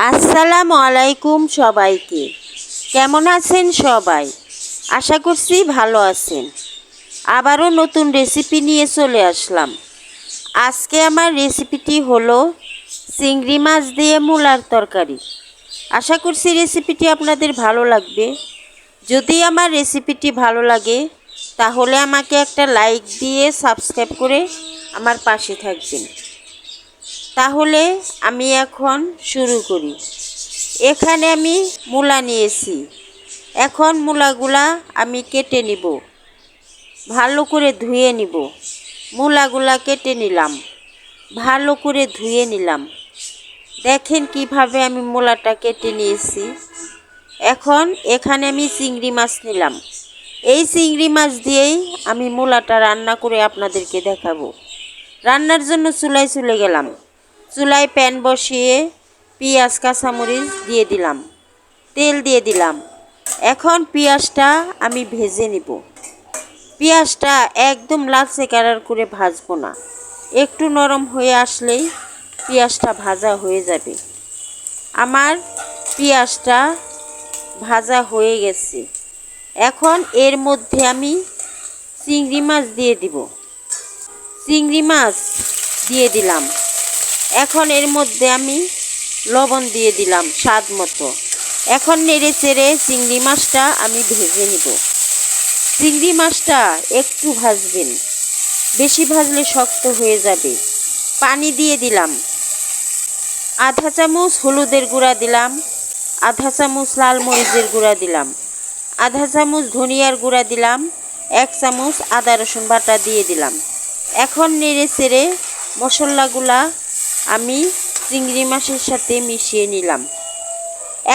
আসসালামু আলাইকুম সবাইকে। কেমন আছেন সবাই? আশা করছি ভালো আছেন। আবারও নতুন রেসিপি নিয়ে চলে আসলাম। আজকে আমার রেসিপিটি হলো চিংড়ি মাছ দিয়ে মুলার তরকারি। আশা করছি রেসিপিটি আপনাদের ভালো লাগবে। যদি আমার রেসিপিটি ভালো লাগে তাহলে আমাকে একটা লাইক দিয়ে সাবস্ক্রাইব করে আমার পাশে থাকবেন। তাহলে আমি এখন শুরু করি। এখানে আমি মূলা নিয়েছি। এখন মূলাগুলা আমি কেটে নিব, ভালো করে ধুয়ে নিব। মূলাগুলা কেটে নিলাম, ভালো করে ধুয়ে নিলাম। দেখেন কিভাবে আমি মূলাটা কেটে নিয়েছি। এখন এখানে আমি চিংড়ি মাছ নিলাম। এই চিংড়ি মাছ দিয়েই আমি মূলাটা রান্না করে আপনাদেরকে দেখাবো। রান্নার জন্য চুলায় চলে গেলাম। চুলায় প্যান বসিয়ে পেঁয়াজ কাঁচামরিচ দিয়ে দিলাম, তেল দিয়ে দিলাম। এখন পেঁয়াজটা আমি ভেজে নিব। পেঁয়াজটা একদম লালচে কালার করে ভাজবো না, একটু নরম হয়ে আসলেই পেঁয়াজটা ভাজা হয়ে যাবে। আমার পেঁয়াজটা ভাজা হয়ে গেছে। এখন এর মধ্যে আমি চিংড়ি মাছ দিয়ে দিব। চিংড়ি মাছ দিয়ে দিলাম। এখন এর মধ্যে আমি লবণ দিয়ে দিলাম স্বাদ মতো। এখন নেড়ে চেড়ে চিংড়ি মাছটা আমি ভেজে নিব। চিংড়ি মাছটা একটু ভাজবেন, বেশি ভাজলে শক্ত হয়ে যাবে। পানি দিয়ে দিলাম। আধা চামচ হলুদের গুঁড়া দিলাম, আধা চামচ লাল মরিচের গুঁড়া দিলাম, আধা চামচ ধনিয়ার গুঁড়া দিলাম, 1 চামচ আদা রসুন বাটা দিয়ে দিলাম। এখন নেড়ে চেড়ে মশলাগুলা আমি চিংড়ি মাছের সাথে মিশিয়ে নিলাম।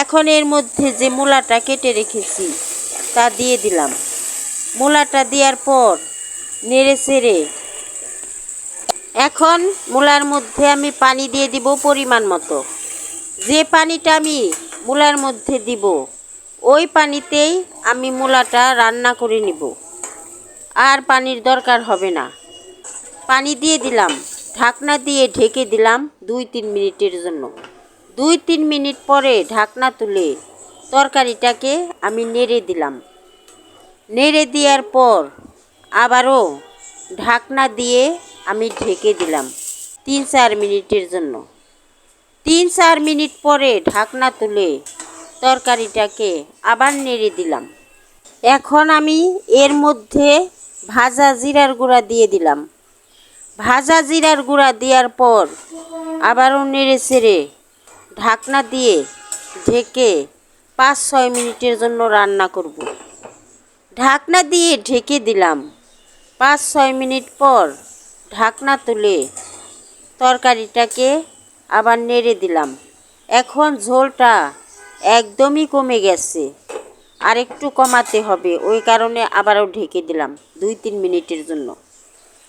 এখন এর মধ্যে যে মূলাটা কেটে রেখেছি তা দিয়ে দিলাম। মূলাটা দেওয়ার পর নেড়ে চেড়ে এখন মূলার মধ্যে আমি পানি দিয়ে দিব পরিমাণ মতো। যে পানিটা আমি মূলার মধ্যে দিব ওই পানিতেই আমি মূলাটা রান্না করে নিব, আর পানির দরকার হবে না। পানি দিয়ে দিলাম, ঢাকনা দিয়ে ঢেকে দিলাম 2-3 মিনিটের জন্য। 2-3 মিনিট পরে ঢাকনা তুলে তরকারিটাকে আমি নেড়ে দিলাম। নেড়ে দেওয়ার পর আবারও ঢাকনা দিয়ে আমি ঢেকে দিলাম 3-4 মিনিটের জন্য। 3-4 মিনিট পরে ঢাকনা তুলে তরকারিটাকে আবার নেড়ে দিলাম। এখন আমি এর মধ্যে ভাজা জিরার গুঁড়া দিয়ে দিলাম। ভাজা জিরার গুঁড়া দেওয়ার পর আবারও নেড়ে চেড়ে ঢাকনা দিয়ে ঢেকে 5-6 মিনিটের জন্য রান্না করব। ঢাকনা দিয়ে ঢেকে দিলাম। 5-6 মিনিট পর ঢাকনা তুলে তরকারিটাকে আবার নেড়ে দিলাম। এখন ঝোলটা একদমই কমে গেছে, আর একটু কমাতে হবে, ওই কারণে আবারও ঢেকে দিলাম 2-3 মিনিটের জন্য।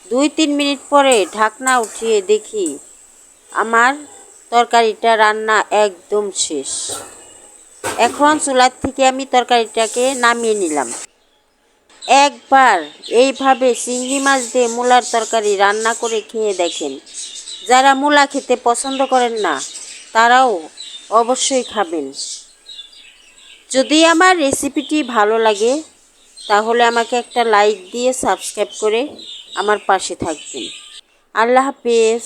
2-3 মিনিট পরে ঢাকনা উঠিয়ে দেখি আমার তরকারিটা রান্না একদম শেষ। এখন চুলার থেকে আমি তরকারিটাকে নামিয়ে নিলাম। একবার এইভাবে চিংড়ি মাছ দিয়ে মূলার তরকারি রান্না করে খেয়ে দেখেন। যারা মূলা খেতে পছন্দ করেন না তারাও অবশ্যই খাবেন। যদি আমার রেসিপিটি ভালো লাগে তাহলে আমাকে একটা লাইক দিয়ে সাবস্ক্রাইব করে আমার পাশে থাকবেন। আল্লাহ হাফেজ।